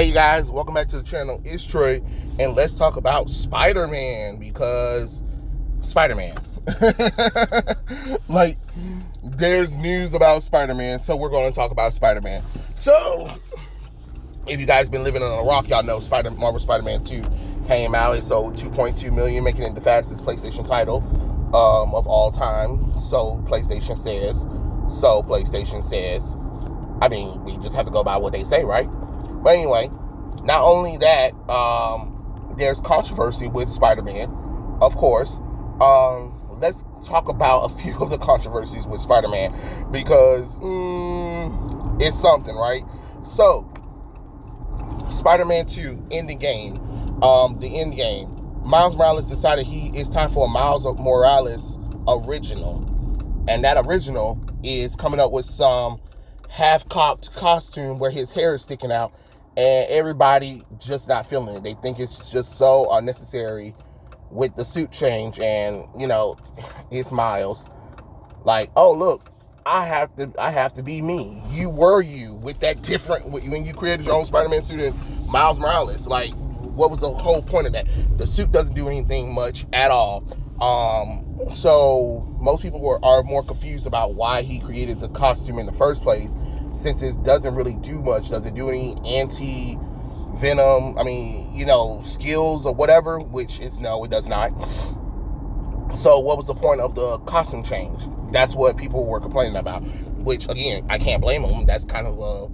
Hey guys, welcome back to the channel. It's Troy, and let's talk about Spider-Man, because Spider-Man. Like, there's news about Spider-Man, so we're going to talk about Spider-Man. So, if you guys been living on a rock, y'all know Marvel Spider-Man 2 came out. It sold 2.2 million, making it the fastest PlayStation title of all time. So PlayStation says. I mean, we just have to go by what they say, right? But anyway, not only that, there's controversy with Spider-Man, of course. Let's talk about a few of the controversies with Spider-Man, because it's something, right? So, Spider-Man 2 ending game, the end game. Miles Morales decided it's time for a Miles Morales original, and that original is coming up with some half-cocked costume where his hair is sticking out, and everybody just not feeling it. They think it's just so unnecessary with the suit change, and it's Miles. Like, oh look, I have to be me. You were you with that different when you created your own Spider-Man suit in Miles Morales. Like, what was the whole point of that? The suit doesn't do anything much at all. So most people are more confused about why he created the costume in the first place, since it doesn't really do much. Does it do any anti-venom, skills or whatever? Which is no, it does not. So what was the point of the costume change? That's what people were complaining about, which again, I can't blame them. That's kind of a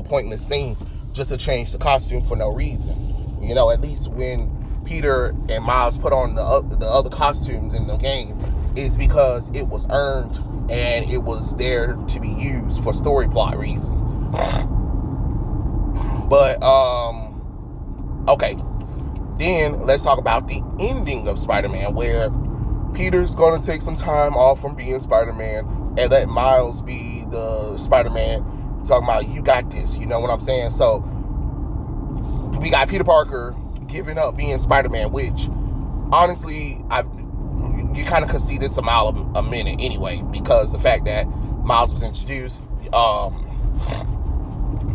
pointless thing, just to change the costume for no reason. At least when Peter and Miles put on the other costumes in the game, is because it was earned and it was there to be used for story plot reasons. But okay, then let's talk about the ending of Spider-Man, where Peter's going to take some time off from being Spider-Man and let Miles be the Spider-Man. Talking about, you got this, you know what I'm saying? So we got Peter Parker giving up being Spider-Man, which honestly, you kind of could see this a mile a minute anyway, because the fact that Miles was introduced,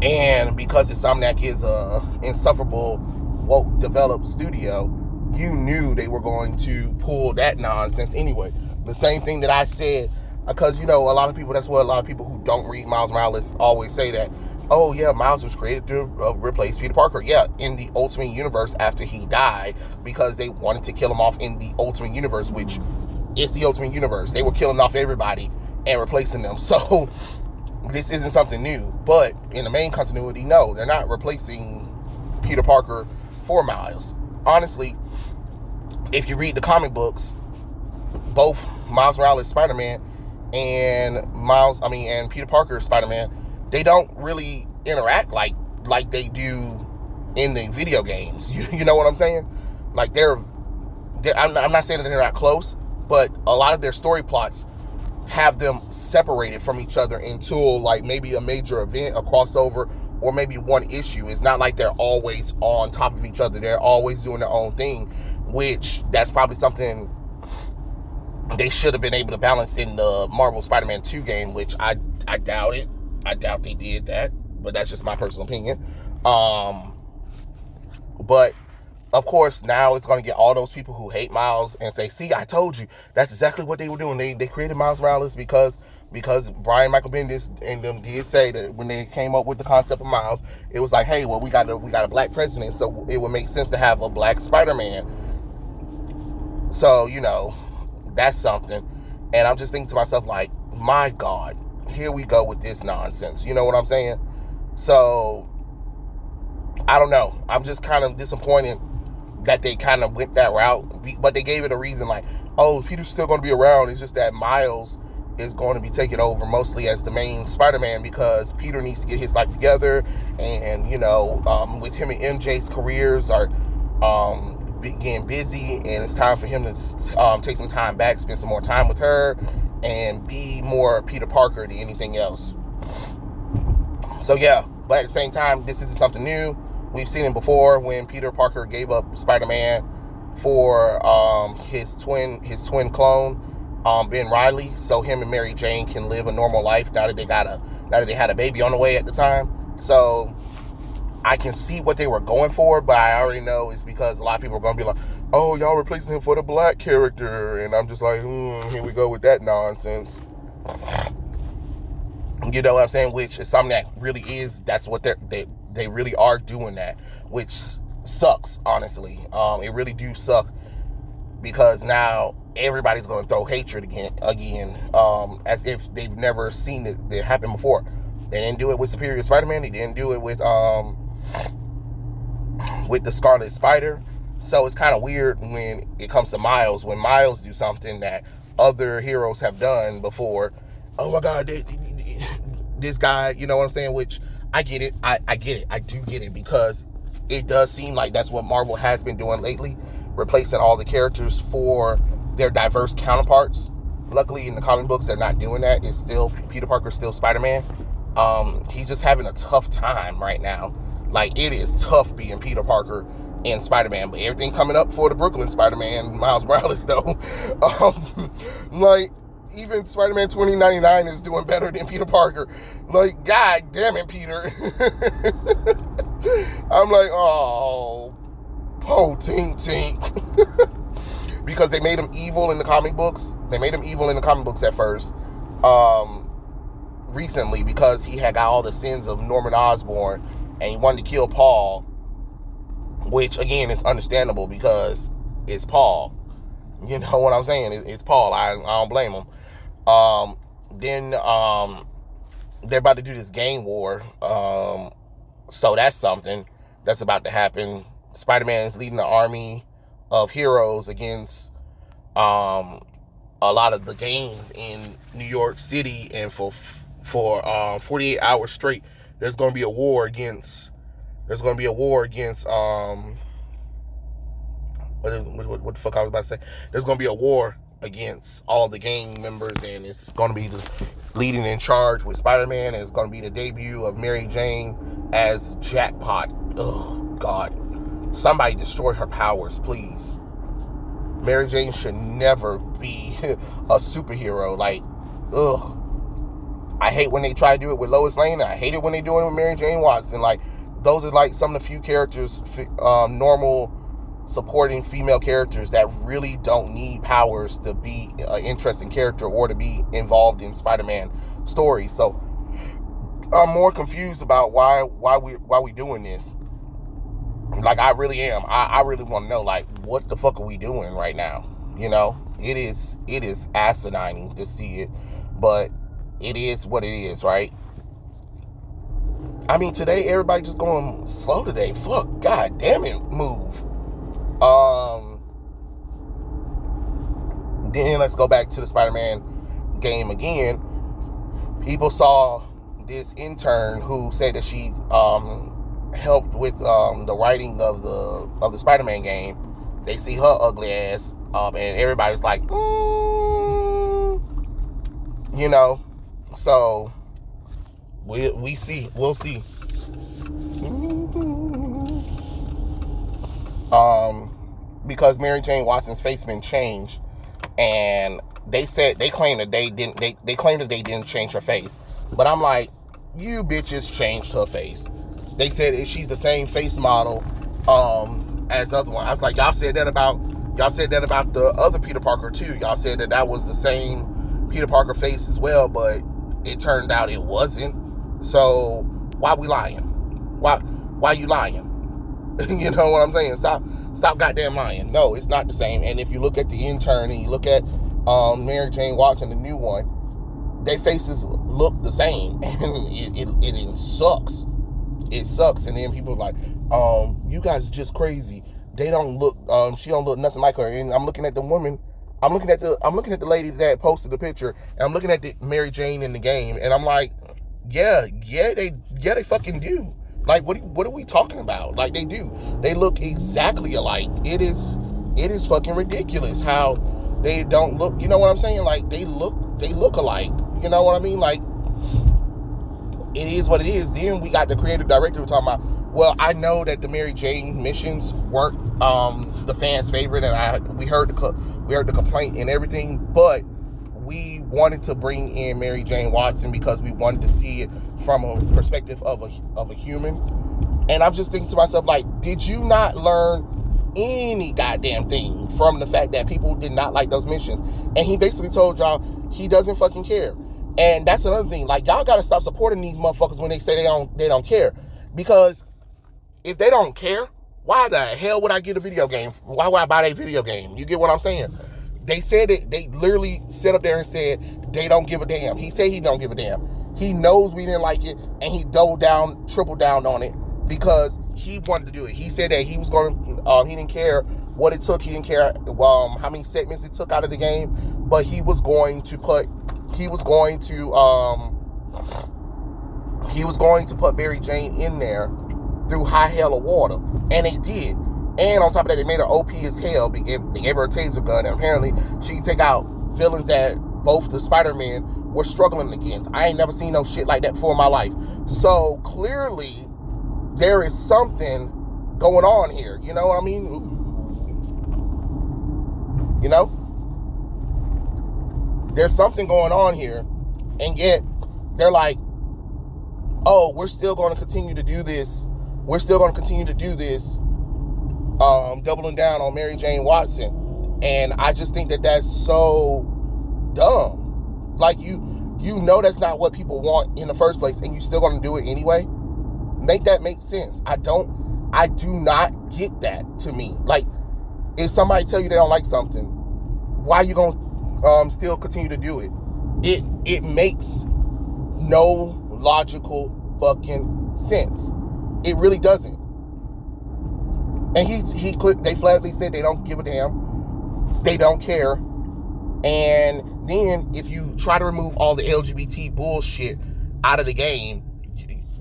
and because Insomniac is a insufferable, woke developed studio, you knew they were going to pull that nonsense anyway. The same thing that I said, because a lot of people, that's what a lot of people who don't read Miles Morales always say, that, oh yeah, Miles was created to replace Peter Parker. Yeah, in the Ultimate Universe after he died, because they wanted to kill him off in the Ultimate Universe, which is the Ultimate Universe. They were killing off everybody and replacing them. So this isn't something new. But in the main continuity, no, they're not replacing Peter Parker for Miles. Honestly, if you read the comic books, both Miles Morales Spider-Man and Peter Parker Spider-Man, they don't really interact like they do in the video games. You know what I'm saying? Like, I'm not saying that they're not close, but a lot of their story plots have them separated from each other until like maybe a major event, a crossover, or maybe one issue. It's not like they're always on top of each other. They're always doing their own thing, which that's probably something they should have been able to balance in the Marvel Spider-Man 2 game, which I doubt it. I doubt they did that, but that's just my personal opinion. But of course, now it's going to get all those people who hate Miles and say, see, I told you. That's exactly what they were doing. They created Miles Morales because Brian Michael Bendis and them did say that when they came up with the concept of Miles, it was like, hey, well, we got a black president, so it would make sense to have a black Spider-Man. So, that's something. And I'm just thinking to myself, like, my God, here we go with this nonsense. You know what I'm saying? So, I don't know. I'm just kind of disappointed that they kind of went that route, but they gave it a reason, like, oh, Peter's still going to be around. It's just that Miles is going to be taking over mostly as the main Spider-Man, because Peter needs to get his life together, and with him and MJ's careers are getting busy, and it's time for him to take some time back, spend some more time with her, and be more Peter Parker than anything else. So yeah, but at the same time, this isn't something new. We've seen it before when Peter Parker gave up Spider-Man for his twin clone, Ben Reilly, so him and Mary Jane can live a normal life now that they had a baby on the way at the time. So I can see what they were going for, but I already know it's because a lot of people are going to be like, oh, y'all replacing him for the black character. And I'm just like, here we go with that nonsense. You know what I'm saying? Which is something that really is, that's what they really are doing that, which sucks, honestly. It really do suck, because now everybody's going to throw hatred again, as if they've never seen it happen before. They didn't do it with Superior Spider-Man. They didn't do it with the Scarlet Spider. So it's kind of weird when it comes to Miles, when Miles do something that other heroes have done before. Oh my God, this guy, you know what I'm saying? Which I get it. I get it. I do get it, because it does seem like that's what Marvel has been doing lately, replacing all the characters for their diverse counterparts. Luckily, in the comic books, they're not doing that. It's still Peter Parker, still Spider-Man. He's just having a tough time right now. Like, it is tough being Peter Parker and Spider-Man, but everything coming up for the Brooklyn Spider-Man, Miles Morales, though, like, even Spider-Man 2099 is doing better than Peter Parker. Like, God damn it, Peter. I'm like, oh, po tink tink. Because they made him evil in the comic books. They made him evil in the comic books at first. Recently, because he had got all the sins of Norman Osborn, and he wanted to kill Paul, which, again, is understandable because it's Paul. You know what I'm saying? It's Paul. I don't blame him. Then they're about to do this gang war. So that's something that's about to happen. Spider-Man is leading the army of heroes against a lot of the gangs in New York City, and for 48 hours straight, there's going to be a war against what the fuck I was about to say. There's going to be a war against all the gang members, and it's going to be leading in charge with Spider-Man, and it's going to be the debut of Mary Jane as Jackpot. Oh, God. Somebody destroy her powers, please. Mary Jane should never be a superhero. Like, ugh. I hate when they try to do it with Lois Lane. I hate it when they do it with Mary Jane Watson. Like, those are like some of the few characters, normal supporting female characters that really don't need powers to be an interesting character or to be involved in Spider-Man stories. So I'm more confused about why we doing this. Like, I really am. I really want to know, like, what the fuck are we doing right now? You know, it is asinine to see it, but it is what it is, right? I mean, today everybody just going slow today. Fuck, god damn it, move. Then let's go back to the Spider-Man game again. People saw this intern who said that she helped with the writing of the Spider-Man game. They see her ugly ass, and everybody's like, you know. So we'll see. Because Mary Jane Watson's face been changed, and they claim that they didn't change her face. But I'm like, you bitches changed her face. They said she's the same face model as the other one. I was like, y'all said that about the other Peter Parker too. Y'all said that was the same Peter Parker face as well, but it turned out it wasn't. So why we lying? Why you lying? You know what I'm saying? Stop goddamn lying. No, it's not the same. And if you look at the intern and you look at Mary Jane Watson, the new one, their faces look the same, and it sucks. It sucks. And then people are like, you guys are just crazy. They don't look. She don't look nothing like her. And I'm looking at the woman. I'm looking at the lady that posted the picture, and I'm looking at the Mary Jane in the game, and I'm like, yeah, they fucking do. Like, what are we talking about? Like, they do. They look exactly alike. It is fucking ridiculous how they don't look. You know what I'm saying? Like, they look alike. You know what I mean? Like, it is what it is. Then we got the creative director who talking about, well, I know that the Mary Jane missions weren't the fans' favorite, and we heard the complaint and everything, but we wanted to bring in Mary Jane Watson because we wanted to see it from a perspective of a human. And I'm just thinking to myself, like, did you not learn any goddamn thing from the fact that people did not like those missions? And he basically told y'all he doesn't fucking care. And that's another thing. Like, y'all gotta stop supporting these motherfuckers when they say they don't care. Because if they don't care, why the hell would I get a video game? Why would I buy a video game? You get what I'm saying? They said it. They literally sat up there and said they don't give a damn. He said he don't give a damn. He knows we didn't like it, and he tripled down on it because he wanted to do it. He said that he was going to, he didn't care what it took. He didn't care how many segments it took out of the game, but he was going to put Mary Jane in there through high hell of water, and they did. And on top of that, they made her OP as hell. They gave her a taser gun, and apparently she can take out villains that both the Spider-Men were struggling against. I ain't never seen no shit like that before in my life. So clearly, there is something going on here. You know what I mean? You know? There's something going on here, and yet they're like, oh, we're still going to continue to do this. We're still going to continue to do this, doubling down on Mary Jane Watson. And I just think that that's so dumb. Like, you know that's not what people want in the first place, and you still going to do it anyway? Make that make sense. I do not get that to me. Like, if somebody tell you they don't like something, why are you going to still continue to do it? It makes no logical fucking sense. It really doesn't. And they flatly said they don't give a damn. They don't care. And then if you try to remove all the LGBT bullshit out of the game,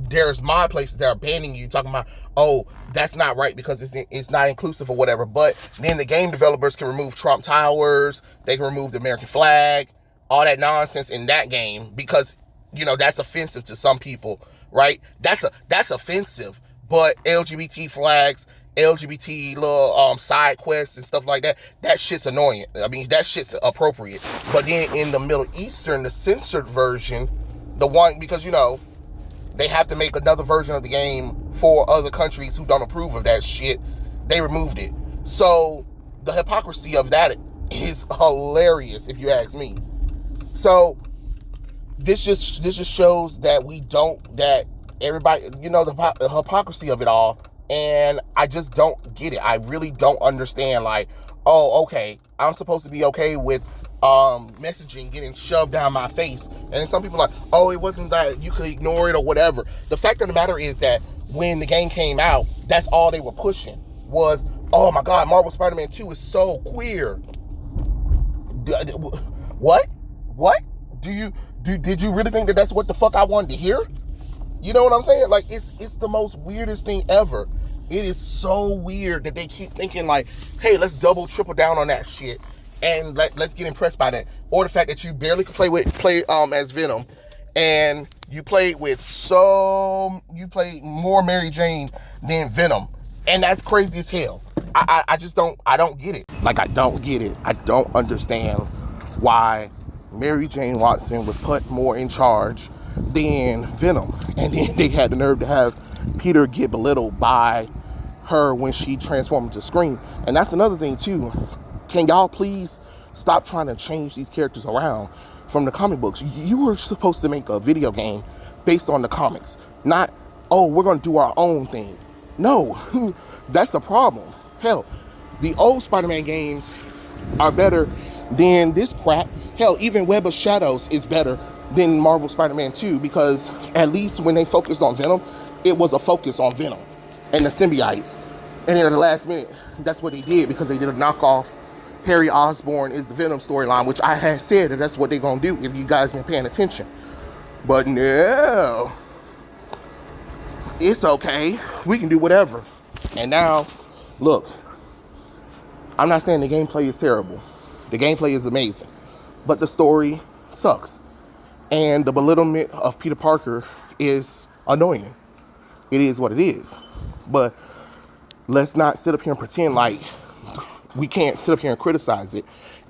there's mod places that are banning you, talking about, oh, that's not right because it's not inclusive or whatever. But then the game developers can remove Trump Towers, they can remove the American flag, all that nonsense in that game because, you know, that's offensive to some people, right? That's offensive. But LGBT flags, LGBT little side quests and stuff like that, that shit's annoying. I mean, that shit's appropriate. But then in the Middle Eastern, the censored version, the one, because, you know, they have to make another version of the game for other countries who don't approve of that shit, they removed it. So the hypocrisy of that is hilarious, if you ask me. So this just shows that that everybody, you know, the hypocrisy of it all. And I just don't get it. I really don't understand. Like, oh, okay, I'm supposed to be okay with messaging getting shoved down my face. And then some people are like, oh, it wasn't that, you could ignore it or whatever. The fact of the matter is that when the game came out, that's all they were pushing was, oh my God, Marvel Spider-Man 2 is so queer. What? Did you really think that that's what the fuck I wanted to hear? You know what I'm saying? Like, it's the most weirdest thing ever. It is so weird that they keep thinking like, hey, let's triple down on that shit and let's get impressed by that. Or the fact that you barely could play as Venom, and you played more Mary Jane than Venom, and that's crazy as hell. I don't get it. Like, I don't get it. I don't understand why Mary Jane Watson was put more in charge than Venom. And then they had the nerve to have Peter get belittled by her when she transformed into Scream. And that's another thing too. Can y'all please stop trying to change these characters around from the comic books? You were supposed to make a video game based on the comics, not, oh, we're going to do our own thing. No, that's the problem. Hell, the old Spider-Man games are better than this crap. Hell, even Web of Shadows is better than Marvel Spider-Man 2, because at least when they focused on Venom, it was a focus on Venom and the symbiotes. And then at the last minute, that's what they did, because they did a knockoff Harry Osborn is the Venom storyline, which I had said that that's what they're going to do if you guys been paying attention. But no, it's okay. We can do whatever. And now, look, I'm not saying the gameplay is terrible. The gameplay is amazing. But the story sucks. And the belittlement of Peter Parker is annoying. It is what it is. But let's not sit up here and pretend like we can't sit up here and criticize it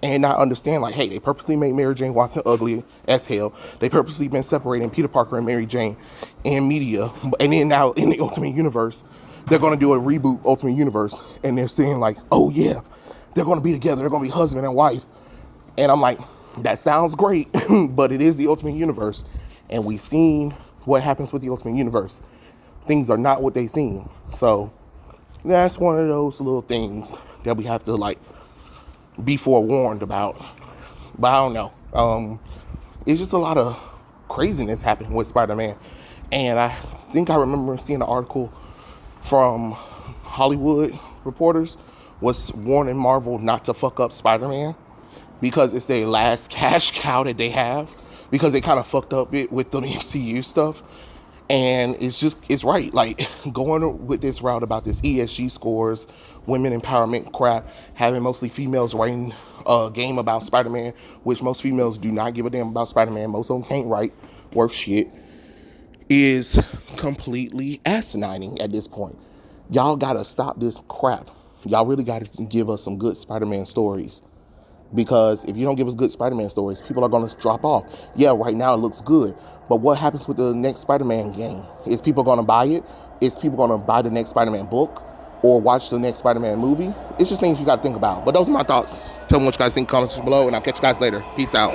and not understand, like, hey, they purposely made Mary Jane Watson ugly as hell. They purposely been separating Peter Parker and Mary Jane in media. And then now in the Ultimate Universe, they're going to do a reboot Ultimate Universe. And they're saying like, oh yeah, they're going to be together. They're going to be husband and wife. And I'm like, that sounds great, but it is the Ultimate Universe. And we've seen what happens with the Ultimate Universe. Things are not what they seem. So that's one of those little things that we have to like be forewarned about. But I don't know. It's just a lot of craziness happening with Spider-Man. And I think I remember seeing an article from Hollywood reporters was warning Marvel not to fuck up Spider-Man because it's their last cash cow that they have, because they kind of fucked up it with the MCU stuff. And it's right. Like, going with this route about this ESG scores, women empowerment crap, having mostly females writing a game about Spider-Man, which most females do not give a damn about Spider-Man. Most of them can't write worth shit, is completely asinine at this point. Y'all gotta stop this crap. Y'all really gotta give us some good Spider-Man stories. Because if you don't give us good Spider-Man stories, people are going to drop off. Yeah, right now it looks good. But what happens with the next Spider-Man game? Is people going to buy it? Is people going to buy the next Spider-Man book? Or watch the next Spider-Man movie? It's just things you got to think about. But those are my thoughts. Tell me what you guys think in the comments below, and I'll catch you guys later. Peace out.